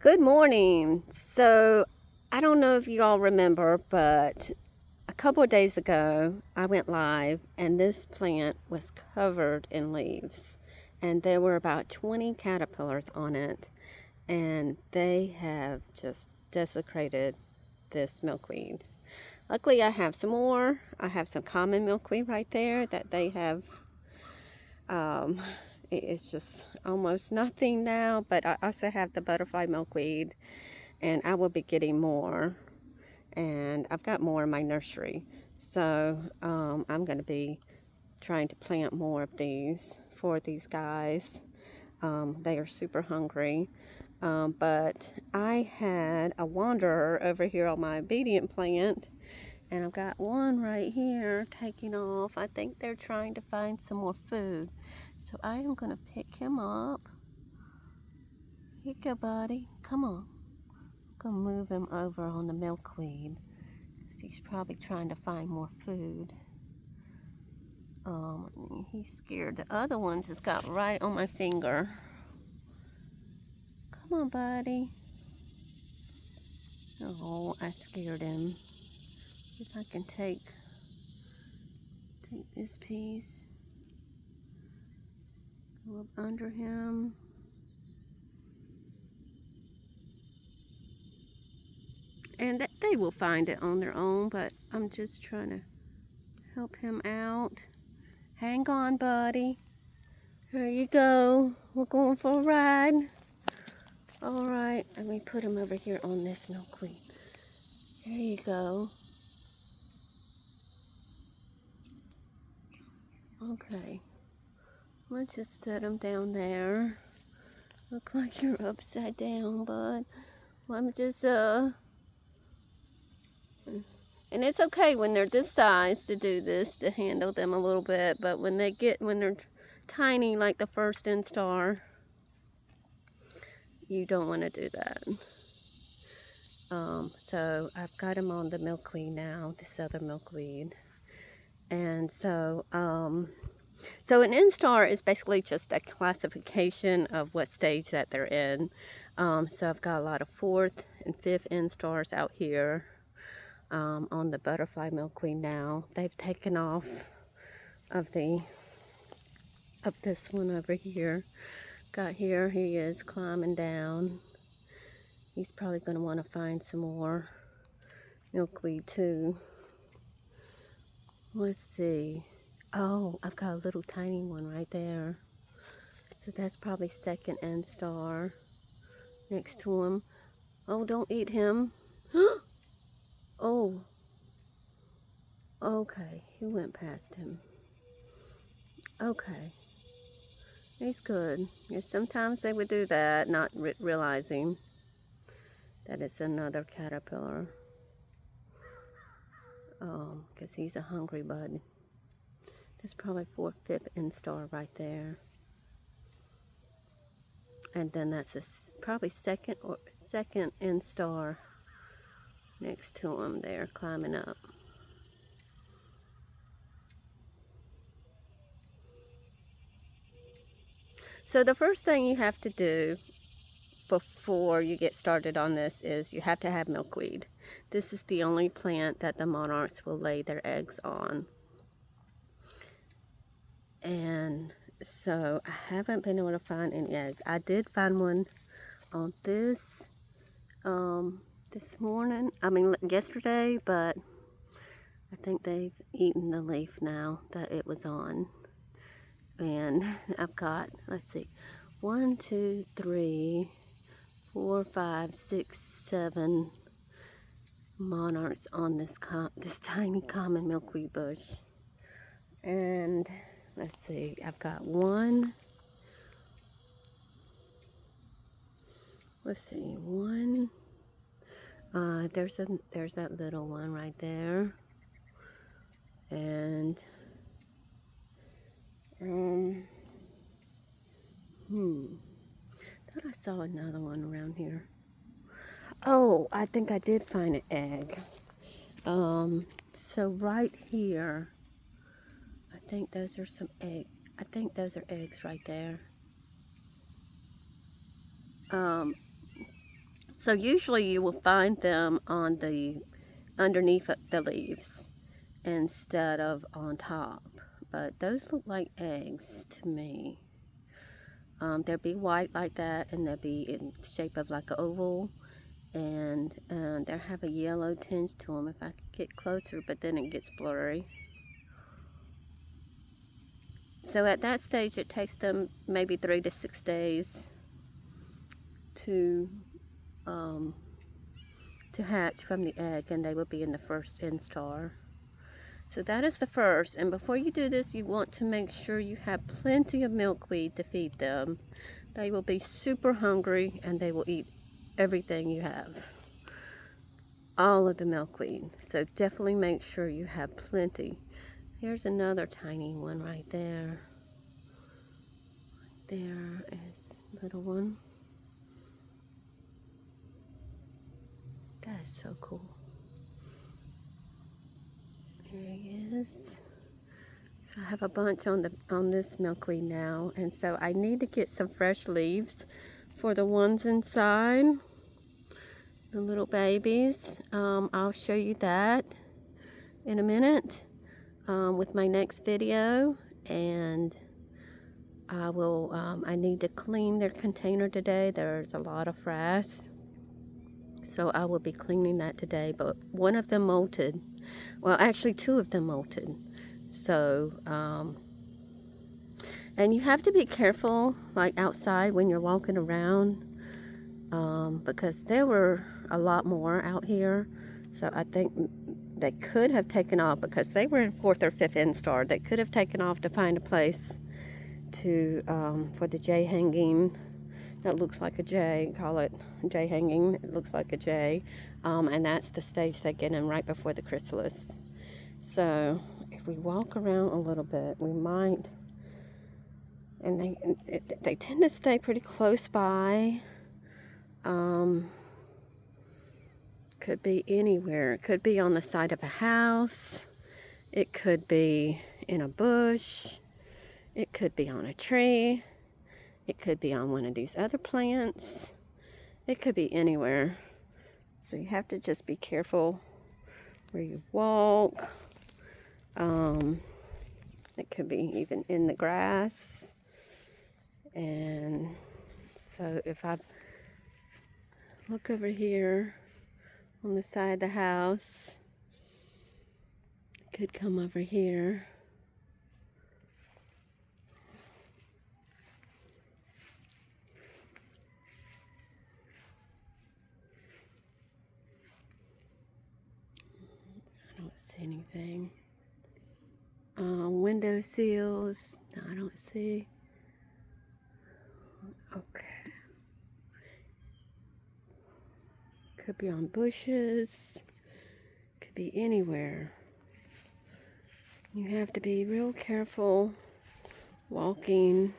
Good morning. So, I don't know if you all remember, but a couple of days ago, I went live and this plant was covered in leaves. And there were about 20 caterpillars on it, and they have just desecrated this milkweed. Luckily, I have some more. I have some common milkweed right there that they have. Um, it's just almost nothing now, but I also have the butterfly milkweed, and I will be getting more, and I've got more in my nursery, so I'm going to be trying to plant more of these for these guys. They are super hungry, but I had a wanderer over here on my obedient plant, and I've got one right here taking off. I think they're trying to find some more food, so I am going to pick him up. Here you go, buddy. Come on. Gonna move him over on the milkweed. He's probably trying to find more food. He's scared. The other one just got right on my finger. Come on, buddy. Oh, I scared him. If I can take this piece, go up under him. And they will find it on their own, but I'm just trying to help him out. Hang on, buddy. Here you go. We're going for a ride. All right, let me put him over here on this milkweed. There you go. Okay, we'll just set him down there. Look like you're upside down, bud. Well, I'm just, and it's okay when they're this size to do this, to handle them a little bit, but when they're tiny like the first instar, you don't want to do that. So I've got him on the milkweed now, this other milkweed. And so an instar is basically just a classification of what stage that they're in. So I've got a lot of 4th and 5th instars out here on the butterfly milkweed now. They've taken off of this one over here. Got here, he is climbing down. He's probably going to want to find some more milkweed too. Let's see. Oh, I've got a little tiny one right there. So that's probably 2nd instar next to him. Oh, don't eat him. Oh. Okay, he went past him. Okay. He's good. Yeah, sometimes they would do that, not realizing that it's another caterpillar. Because he's a hungry bud. There's probably 4th, 5th instar right there. And then that's probably second instar next to him there, climbing up. So the first thing you have to do before you get started on this is you have to have milkweed. This is the only plant that the monarchs will lay their eggs on. And so I haven't been able to find any eggs. I did find one on this morning, yesterday, but I think they've eaten the leaf now that it was on. And I've got, let's see, 1, 2, 3, 4, 5, 6, 7 monarchs on this tiny common milkweed bush. And let's see, I've got one. Let's see, one. There's that little one right there. And thought I saw another one around here. Oh, I think I did find an egg. So right here, I think those are some eggs. I think those are eggs right there. So usually you will find them on the underneath the leaves instead of on top. But those look like eggs to me. They'll be white like that, and they'll be in shape of like an oval, and they'll have a yellow tinge to them if I could get closer, but then it gets blurry. So at that stage, it takes them maybe 3 to 6 days to hatch from the egg, and they will be in the first instar. So that is the first, and before you do this, you want to make sure you have plenty of milkweed to feed them. They will be super hungry, and they will eat everything you have, all of the milkweed. So definitely make sure you have plenty. Here's another tiny one right there. There is a little one. That is so cool. There he is. So I have a bunch on this milkweed now, and so I need to get some fresh leaves for the ones inside, the little babies. I'll show you that in a minute with my next video, and I need to clean their container today. There's a lot of frass, so I will be cleaning that today. But one of them molted. Well, actually 2 of them molted. So, and you have to be careful, like outside when you're walking around, because there were a lot more out here. So I think they could have taken off because they were in 4th or 5th instar. They could have taken off to find a place to for the J hanging. That looks like a J. Call it J hanging. It looks like a J, and that's the stage they get in right before the chrysalis. So if we walk around a little bit, we might. And they tend to stay pretty close by. Could be anywhere. It could be on the side of a house. It could be in a bush. It could be on a tree. It could be on one of these other plants. It could be anywhere. So you have to just be careful where you walk. It could be even in the grass. And so if I look over here on the side of the house, it could come over here. I don't see anything. Window sills, no, I don't see. Okay. Could be on bushes. Could be anywhere. You have to be real careful walking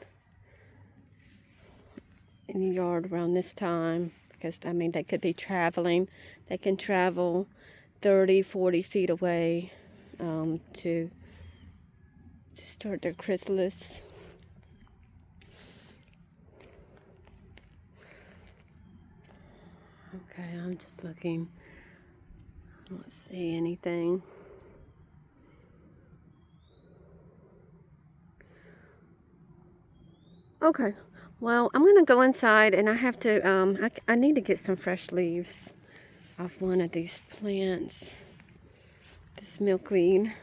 in the yard around this time, because I mean they could be traveling. They can travel 30, 40 feet away to start their chrysalis. Okay, I'm just looking. I don't see anything. Okay, well, I'm gonna go inside, and I have to, I need to get some fresh leaves off one of these plants, this milkweed,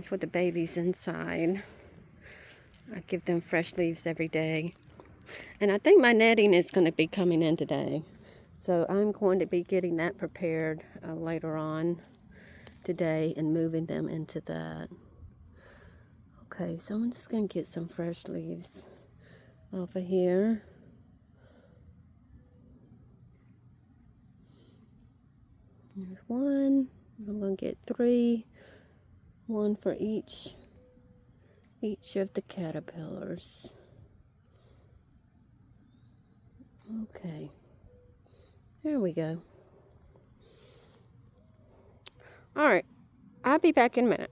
for the babies inside. I give them fresh leaves every day. And I think my netting is going to be coming in today. So I'm going to be getting that prepared later on today and moving them into that. Okay, so I'm just going to get some fresh leaves off of here. There's one. I'm going to get 3. 1 for each of the caterpillars. Okay, there we go. All right, I'll be back in a minute.